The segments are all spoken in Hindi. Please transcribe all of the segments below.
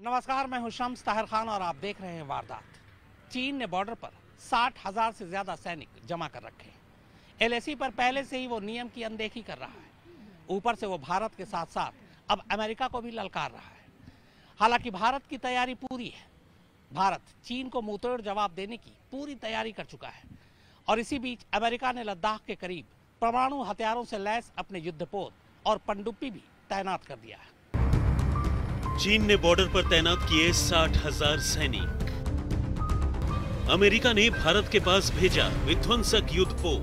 नमस्कार, मैं हूं शम्स ताहिर खान और आप देख रहे हैं वारदात। चीन ने बॉर्डर पर 60,000 से ज्यादा सैनिक जमा कर रखे हैं। एलएसी पर पहले से ही वो नियम की अनदेखी कर रहा है। ऊपर से वो भारत के साथ साथ अब अमेरिका को भी ललकार रहा है। हालांकि भारत की तैयारी पूरी है। भारत चीन को मुंहतोड़ जवाब देने की पूरी तैयारी कर चुका है और इसी बीच अमेरिका ने लद्दाख के करीब परमाणु हथियारों से लैस अपने युद्धपोत और पनडुब्बी भी तैनात कर दिया है। चीन ने बॉर्डर पर तैनात किए 60,000 सैनिक। अमेरिका ने भारत के पास भेजा विध्वंसक युद्धपोत।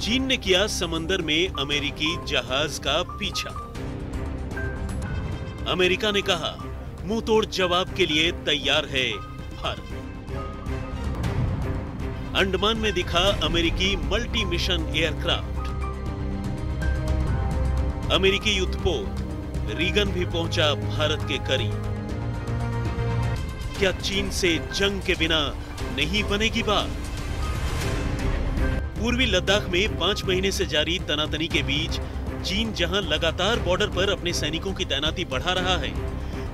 चीन ने किया समंदर में अमेरिकी जहाज का पीछा। अमेरिका ने कहा मुंहतोड़ जवाब के लिए तैयार है भारत। अंडमान में दिखा अमेरिकी मल्टी मिशन एयरक्राफ्ट। अमेरिकी युद्धपोत रीगन भी पहुंचा भारत के करीब। क्या चीन से जंग के बिना नहीं बनेगी बात? पूर्वी लद्दाख में 5 महीने से जारी तनातनी के बीच चीन जहां लगातार बॉर्डर पर अपने सैनिकों की तैनाती बढ़ा रहा है,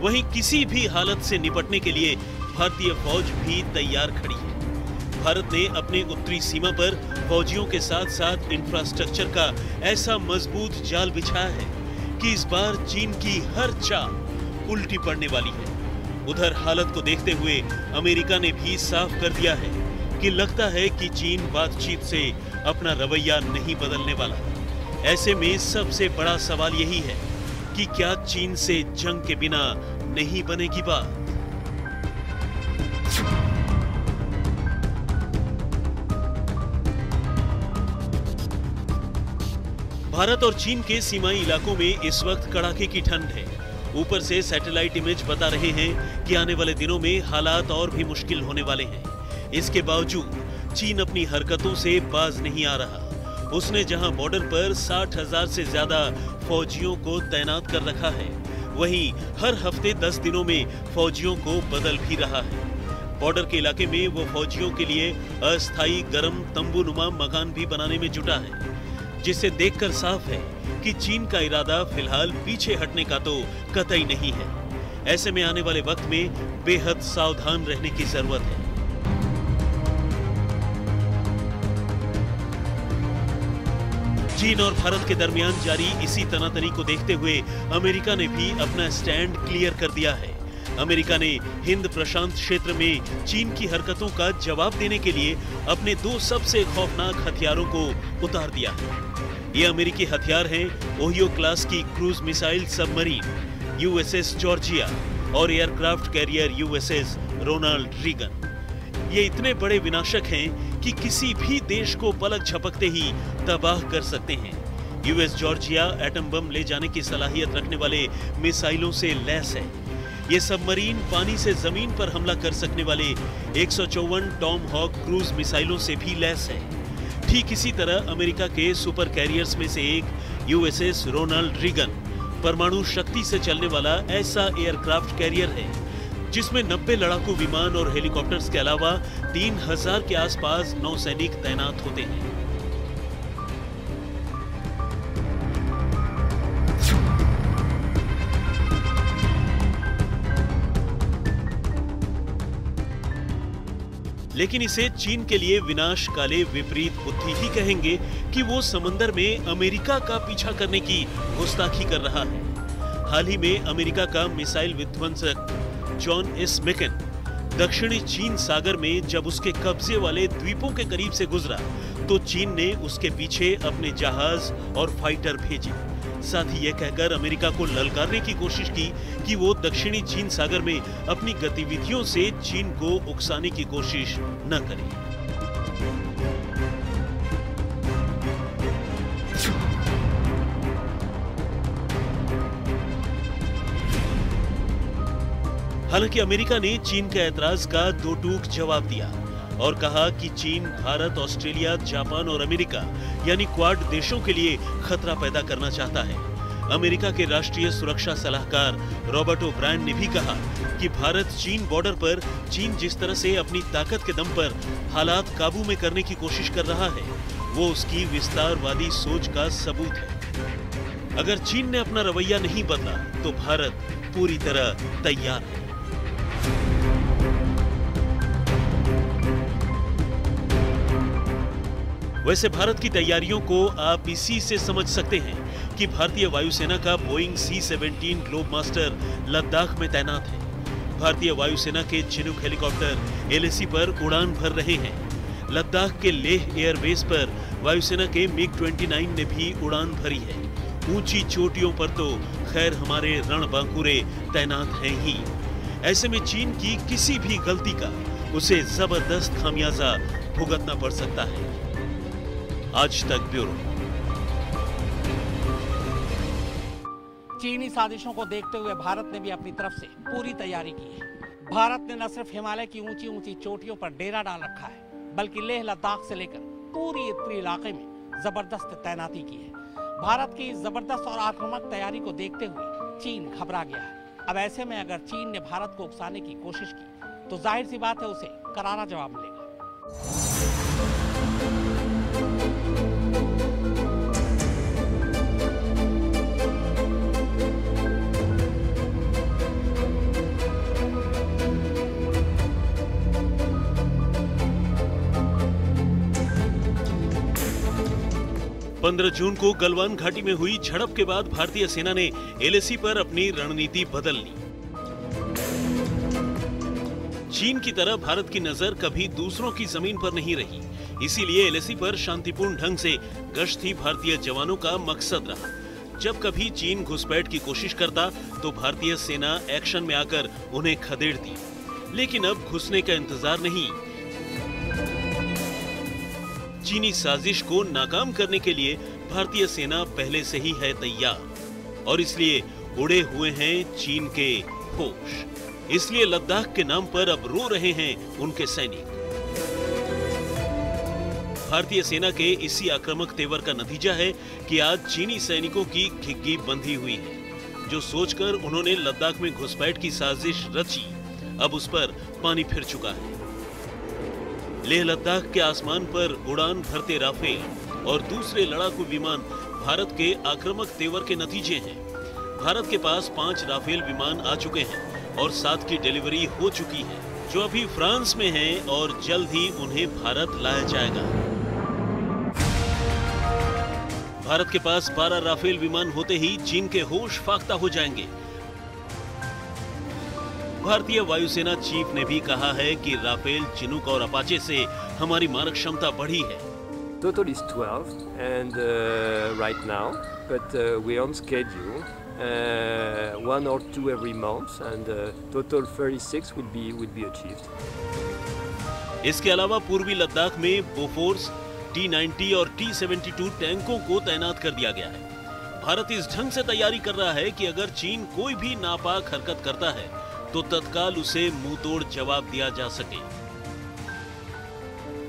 वहीं किसी भी हालत से निपटने के लिए भारतीय फौज भी तैयार खड़ी है। भारत ने अपने उत्तरी सीमा पर फौजियों के साथ साथ इंफ्रास्ट्रक्चर का ऐसा मजबूत जाल बिछाया है कि इस बार चीन की हर चाल उल्टी पड़ने वाली है। उधर हालत को देखते हुए अमेरिका ने भी साफ कर दिया है कि लगता है कि चीन बातचीत से अपना रवैया नहीं बदलने वाला। ऐसे में सबसे बड़ा सवाल यही है कि क्या चीन से जंग के बिना नहीं बनेगी बात? भारत और चीन के सीमाई इलाकों में इस वक्त कड़ाके की ठंड है। ऊपर से सैटेलाइट इमेज बता रहे हैं कि आने वाले दिनों में हालात और भी मुश्किल होने वाले हैं। इसके बावजूद चीन अपनी हरकतों से बाज नहीं आ रहा। उसने जहां बॉर्डर पर 60,000 से ज्यादा फौजियों को तैनात कर रखा है, वहीं हर हफ्ते 10 दिनों में फौजियों को बदल भी रहा है। बॉर्डर के इलाके में वो फौजियों के लिए अस्थायी गर्म तंबूनुमा मकान भी बनाने में जुटा है, जिससे देखकर साफ है कि चीन का इरादा फिलहाल पीछे हटने का तो कतई नहीं है। ऐसे में आने वाले वक्त में बेहद सावधान रहने की जरूरत है। चीन और भारत के दरमियान जारी इसी तनातनी को देखते हुए अमेरिका ने भी अपना स्टैंड क्लियर कर दिया है। अमेरिका ने हिंद प्रशांत क्षेत्र में चीन की हरकतों का जवाब देने के लिए अपने 2 सबसे खौफनाक हथियारों को उतार दिया है। ये अमेरिकी हथियार हैं ओहियो क्लास की cruise missile submarine USS Georgia और aircraft carrier USS Ronald Reagan. ये इतने बड़े विनाशक हैं कि किसी भी देश को पलक झपकते ही तबाह कर सकते हैं। यूएस जॉर्जिया एटम बम ले जाने की सलाहियत रखने वाले मिसाइलों से लैस है। ये सबमरीन पानी से जमीन पर हमला कर सकने वाले 154 टॉम हॉक क्रूज मिसाइलों से भी लैस है। ठीक इसी तरह अमेरिका के सुपर कैरियर्स में से एक यूएसएस रोनाल्ड रीगन परमाणु शक्ति से चलने वाला ऐसा एयरक्राफ्ट कैरियर है जिसमें 90 लड़ाकू विमान और हेलीकॉप्टर्स के अलावा 3000 के आसपास नौसैनिक तैनात होते हैं। लेकिन इसे चीन के लिए विनाशकाले विपरीत बुद्धि ही कहेंगे कि वो समंदर में अमेरिका का पीछा करने की गुस्ताखी कर रहा है। हाल ही में अमेरिका का मिसाइल विध्वंसक जॉन एस मैकन दक्षिणी चीन सागर में जब उसके कब्जे वाले द्वीपों के करीब से गुजरा तो चीन ने उसके पीछे अपने जहाज और फाइटर भेजे। साथ ही यह कहकर अमेरिका को ललकारने की कोशिश की कि वो दक्षिणी चीन सागर में अपनी गतिविधियों से चीन को उकसाने की कोशिश न करे। हालांकि अमेरिका ने चीन के ऐतराज का दो टूक जवाब दिया और कहा कि चीन भारत, ऑस्ट्रेलिया, जापान और अमेरिका यानी क्वाड देशों के लिए खतरा पैदा करना चाहता है। अमेरिका के राष्ट्रीय सुरक्षा सलाहकार रॉबर्ट ओब्रायन ने भी कहा कि भारत चीन बॉर्डर पर चीन जिस तरह से अपनी ताकत के दम पर हालात काबू में करने की कोशिश कर रहा है, वो उसकी विस्तारवादी सोच का सबूत है। अगर चीन ने अपना रवैया नहीं बदला तो भारत पूरी तरह तैयार है। वैसे भारत की तैयारियों को आप इसी से समझ सकते हैं कि भारतीय वायुसेना का बोइंग C-17 ग्लोबमास्टर लद्दाख में तैनात है। भारतीय वायुसेना के चिनूक हेलीकॉप्टर LAC पर उड़ान भर रहे हैं। लद्दाख के लेह एयरबेस पर वायुसेना के MiG-29 ने भी उड़ान भरी है। ऊंची चोटियों पर तो खैर हमारे रणबांकुरे तैनात हैं ही। ऐसे में चीन की किसी भी गलती का उसे जबरदस्त खामियाजा भुगतना पड़ सकता है। आज तक ब्यूरो। चीनी साजिशों को देखते हुए भारत ने भी अपनी तरफ से पूरी तैयारी की है। भारत ने न सिर्फ हिमालय की ऊंची ऊंची चोटियों पर डेरा डाल रखा है, बल्कि लेह लद्दाख से लेकर पूरी उत्तरी इलाके में जबरदस्त तैनाती की है। भारत की इस जबरदस्त और आक्रामक तैयारी को देखते हुए चीन घबरा गया है। अब ऐसे में अगर चीन ने भारत को उकसाने की कोशिश की तो जाहिर सी बात है उसे करारा जवाब मिलेगा। 15 जून को गलवान घाटी में हुई झड़प के बाद भारतीय सेना ने LAC पर अपनी रणनीति बदल ली। चीन की तरह भारत की नजर कभी दूसरों की जमीन पर नहीं रही, इसीलिए LAC पर शांतिपूर्ण ढंग से गश्त ही भारतीय जवानों का मकसद रहा। जब कभी चीन घुसपैठ की कोशिश करता तो भारतीय सेना एक्शन में आकर उन्हें खदेड़ती, लेकिन अब घुसने का इंतजार नहीं। चीनी साजिश को नाकाम करने के लिए भारतीय सेना पहले से ही है तैयार और इसलिए उड़े हुए हैं चीन के होश। इसलिए लद्दाख के नाम पर अब रो रहे हैं उनके सैनिक। भारतीय सेना के इसी आक्रामक तेवर का नतीजा है कि आज चीनी सैनिकों की घिघी बंधी हुई है। जो सोचकर उन्होंने लद्दाख में घुसपैठ की साजिश रची, अब उस पर पानी फिर चुका है। लेह लद्दाख के आसमान पर उड़ान भरते राफेल और दूसरे लड़ाकू विमान भारत के आक्रामक तेवर के नतीजे हैं। भारत के पास 5 राफेल विमान आ चुके हैं और 7 की डिलीवरी हो चुकी है, जो अभी फ्रांस में हैं और जल्द ही उन्हें भारत लाया जाएगा। भारत के पास 12 राफेल विमान होते ही चीन के होश फाख्ता हो जाएंगे। भारतीय वायुसेना चीफ ने भी कहा है कि राफेल, चिनूक और अपाचे से हमारी मारक क्षमता बढ़ी है। Total is 12 and right now, but we're on schedule. 1 or 2 every month and total 36 will be achieved. इसके अलावा पूर्वी लद्दाख में बोफोर्स, T-90 और T-72 टैंकों को तैनात कर दिया गया है। भारत इस ढंग से तैयारी कर रहा है कि अगर चीन कोई भी नापाक हरकत करता है तो तत्काल उसे मुंहतोड़ जवाब दिया जा सके।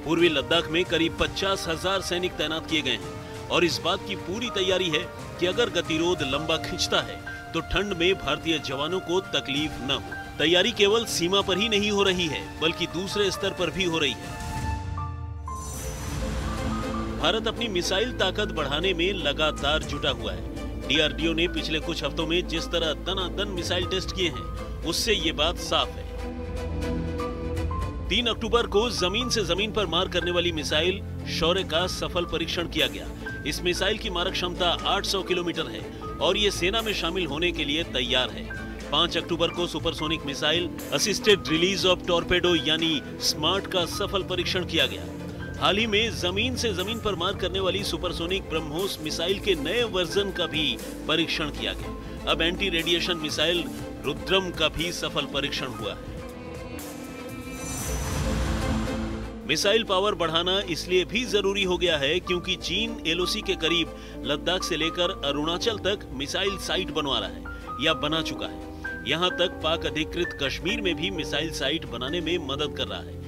पूर्वी लद्दाख में करीब 50,000 सैनिक तैनात किए गए हैं और इस बात की पूरी तैयारी है कि अगर गतिरोध लंबा खिंचता है तो ठंड में भारतीय जवानों को तकलीफ न हो। तैयारी केवल सीमा पर ही नहीं हो रही है, बल्कि दूसरे स्तर पर भी हो रही है। भारत अपनी मिसाइल ताकत बढ़ाने में लगातार जुटा हुआ है। DRDO ने पिछले कुछ हफ्तों में जिस तरह दनादन मिसाइल टेस्ट किए हैं, उससे ये बात साफ है। 3 अक्टूबर को जमीन से जमीन पर मार करने वाली मिसाइल शौर्य का सफल परीक्षण किया गया। इस मिसाइल की मारक क्षमता 800 किलोमीटर है और ये सेना में शामिल होने के लिए तैयार है। 5 अक्टूबर को supersonic missile assisted release of torpedo यानी स्मार्ट का सफल परीक्षण किया गया। हाल ही में जमीन से जमीन पर मार करने वाली सुपरसोनिक ब्रह्मोस मिसाइल के नए वर्जन का भी परीक्षण किया गया। अब एंटी रेडिएशन मिसाइल रुद्रम का भी सफल परीक्षण हुआ है। मिसाइल पावर बढ़ाना इसलिए भी जरूरी हो गया है क्योंकि चीन LOC के करीब लद्दाख से लेकर अरुणाचल तक मिसाइल साइट बनवा रहा है या बना चुका है। यहां तक पाक अधिकृत कश्मीर में भी मिसाइल साइट बनाने में मदद कर रहा है।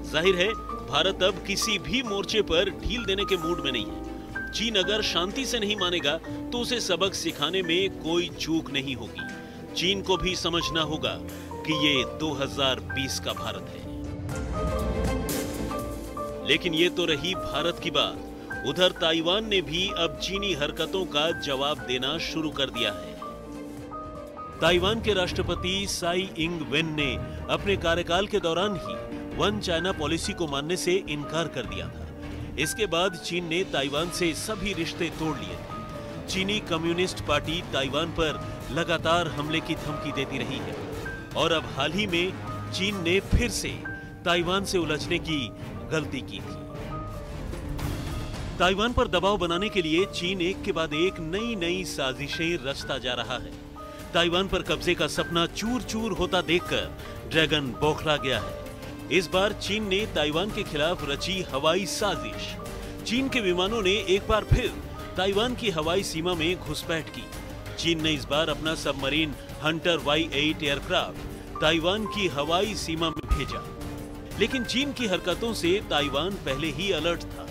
जाहिर है भारत अब किसी भी मोर्चे पर ढील देने के मूड में नहीं है। चीन अगर शांति से नहीं मानेगा तो उसे सबक सिखाने में कोई चूक नहीं होगी। चीन को भी समझना होगा कि ये 2020 का भारत है। लेकिन ये तो रही भारत की बात। उधर ताइवान ने भी अब चीनी हरकतों का जवाब देना शुरू कर दिया है। ताइवान के राष्ट्रपति साई इंग वेन ने अपने कार्यकाल के दौरान ही वन चाइना पॉलिसी को मानने से इनकार कर दिया था। इसके बाद चीन ने ताइवान से सभी रिश्ते तोड़ लिए थे। चीनी कम्युनिस्ट पार्टी ताइवान पर लगातार हमले की धमकी देती रही है और अब हाल ही में चीन ने फिर से ताइवान से उलझने की गलती की थी। ताइवान पर दबाव बनाने के लिए चीन एक के बाद एक नई साजिशें रचता जा रहा है। ताइवान पर कब्जे का सपना चूर चूर होता देखकर ड्रैगन बौखला गया है। इस बार चीन ने ताइवान के खिलाफ रची हवाई साजिश। चीन के विमानों ने एक बार फिर ताइवान की हवाई सीमा में घुसपैठ की। चीन ने इस बार अपना submarine Hunter Y-8 aircraft Taiwan की हवाई सीमा में भेजा, लेकिन चीन की हरकतों से ताइवान पहले ही अलर्ट था।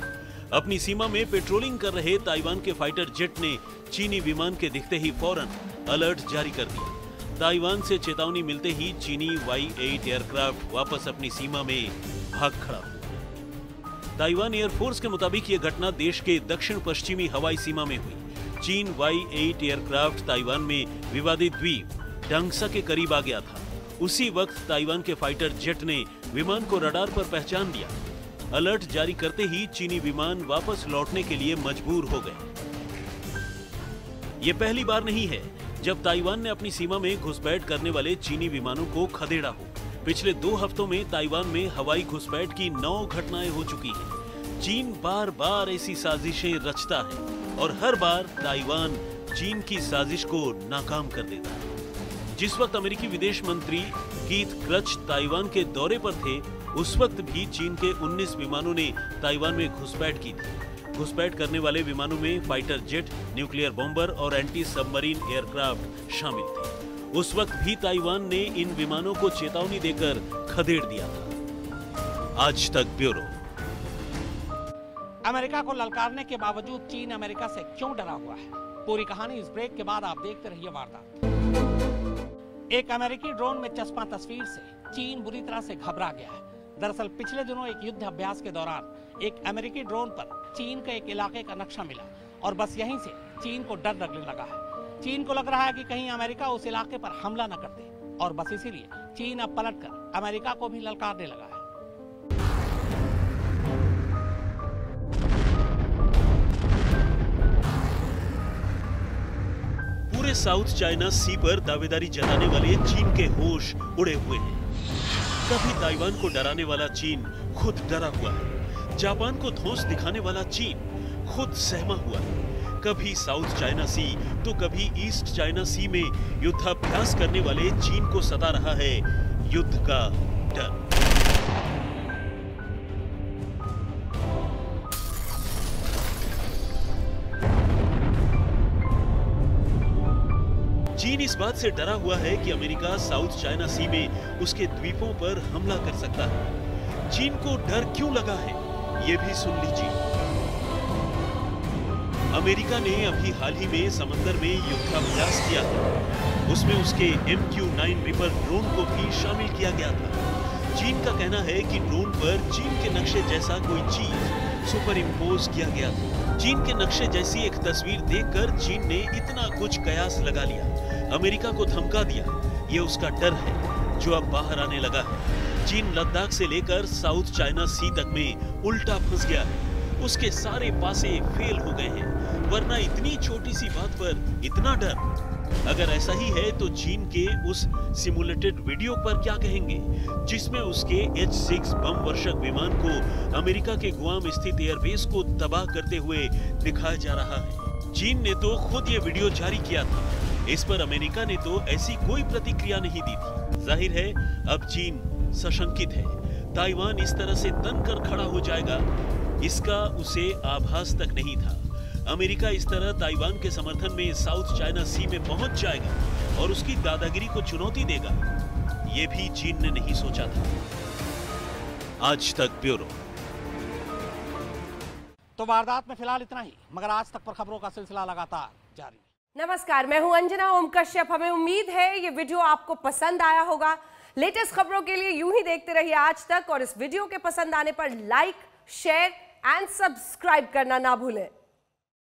अपनी सीमा में पेट्रोलिंग कर रहे ताइवान के फाइटर जेट ने चीनी विमान के दिखते ही फौरन अलर्ट जारी कर दिया। ताइवान से चेतावनी मिलते ही चीनी Y-8 एयरक्राफ्ट वापस अपनी सीमा में भाग खड़ा हुआ। ताइवान एयरफोर्स के मुताबिक यह घटना देश के दक्षिण पश्चिमी हवाई सीमा में हुई। चीन Y-8 एयरक्राफ्ट ताइवान में विवादित द्वीप डंगसा के करीब आ गया था। उसी वक्त ताइवान के फाइटर जेट ने विमान को रडार पर पहचान लिया। अलर्ट जारी करते ही चीनी विमान वापस लौटने के लिए मजबूर हो गए। ये पहली बार नहीं है जब ताइवान ने अपनी सीमा में घुसपैठ करने वाले चीनी विमानों को खदेड़ा हो। पिछले 2 हफ्तों में ताइवान में हवाई घुसपैठ की 9 घटनाएं हो चुकी हैं। चीन बार बार ऐसी साजिशें रचता है और हर बार ताइवान चीन की साजिश को नाकाम कर देता है। जिस वक्त अमेरिकी विदेश मंत्री कीथ क्रच ताइवान के दौरे पर थे, उस वक्त भी चीन के 19 विमानों ने ताइवान में घुसपैठ की थी। घुसपैठ करने वाले विमानों में फाइटर जेट, न्यूक्लियर बॉम्बर और एंटी सबमरीन एयरक्राफ्ट शामिल थे। उस वक्त भी ताइवान ने इन विमानों को चेतावनी देकर खदेड़ दिया था। आज तक ब्यूरो। अमेरिका को ललकारने के बावजूद चीन अमेरिका से क्यों डरा हुआ है? पूरी कहानी इस ब्रेक के बाद आप देखते रहिए वारदात। एक अमेरिकी ड्रोन में चस्पा तस्वीर से चीन बुरी तरह से घबरा गया है। दरअसल पिछले दिनों एक युद्ध अभ्यास के दौरान एक अमेरिकी ड्रोन पर चीन के एक इलाके का नक्शा मिला और बस यहीं से चीन को डर लगने लगा है। चीन को लग रहा है कि कहीं अमेरिका उस इलाके पर हमला न कर दे और बस इसीलिए चीन अब पलटकर अमेरिका को भी ललकारने लगा है। पूरे साउथ चाइना सी पर दावेदारी जताने वाले चीन के होश उड़े हुए हैं। कभी ताइवान को डराने वाला चीन खुद डरा हुआ है। जापान को धौंस दिखाने वाला चीन खुद सहमा हुआ है। कभी साउथ चाइना सी तो कभी ईस्ट चाइना सी में युद्धाभ्यास करने वाले चीन को सता रहा है युद्ध का डर। चीन इस बात से डरा हुआ है कि अमेरिका साउथ चाइना सी में उसके द्वीपों पर हमला कर सकता है। चीन को डर क्यों लगा है, ये भी सुन लीजिए। अमेरिका ने अभी हाल ही में समंदर में युद्धाभ्यास किया था। उसमें उसके MQ-9 रिपर ड्रोन को भी शामिल किया गया था। चीन का कहना है कि ड्रोन पर चीन के नक्शे जैसा कोई चीज सुपर इम्पोज किया गया था। चीन के नक्शे जैसी एक तस्वीर देखकर चीन ने इतना कुछ कयास लगा लिया, अमेरिका को धमका दिया। ये उसका डर है जो अब बाहर आने लगा है। चीन लद्दाख से लेकर साउथ चाइना सी तक में उल्टा फंस गया है। उसके सारे पासे फेल हो गए हैं, वरना इतनी छोटी सी बात पर इतना डर। अगर ऐसा ही है तो चीन के उस सिमुलेटेड वीडियो पर क्या कहेंगे, जिसमें उसके H-6 बम वर्षक विमान को अमेरिका के गुआम स्थित एयरबेस को तबाह करते हुए दिखाया जा रहा है। चीन ने तो खुद ये वीडियो जारी किया था। इस पर अमेरिका ने तो ऐसी कोई प्रतिक्रिया नहीं दी थी। जाहिर है अब चीन सशंकित है। ताइवान इस तरह से तनकर खड़ा हो जाएगा, इसका उसे आभास तक नहीं था। अमेरिका इस तरह ताइवान के समर्थन में साउथ चाइना सी में पहुंच जाएगा और उसकी दादागिरी को चुनौती देगा, ये भी चीन ने नहीं सोचा था। आज तक ब्यूरो। तो वारदात में फिलहाल इतना ही, मगर आज तक पर खबरों का सिलसिला लगातार जारी। नमस्कार, मैं हूं अंजना ओम कश्यप। हमें उम्मीद है ये वीडियो आपको पसंद आया होगा। लेटेस्ट खबरों के लिए यूं ही देखते रहिए आज तक, और इस वीडियो के पसंद आने पर लाइक, शेयर एंड सब्सक्राइब करना ना भूलें।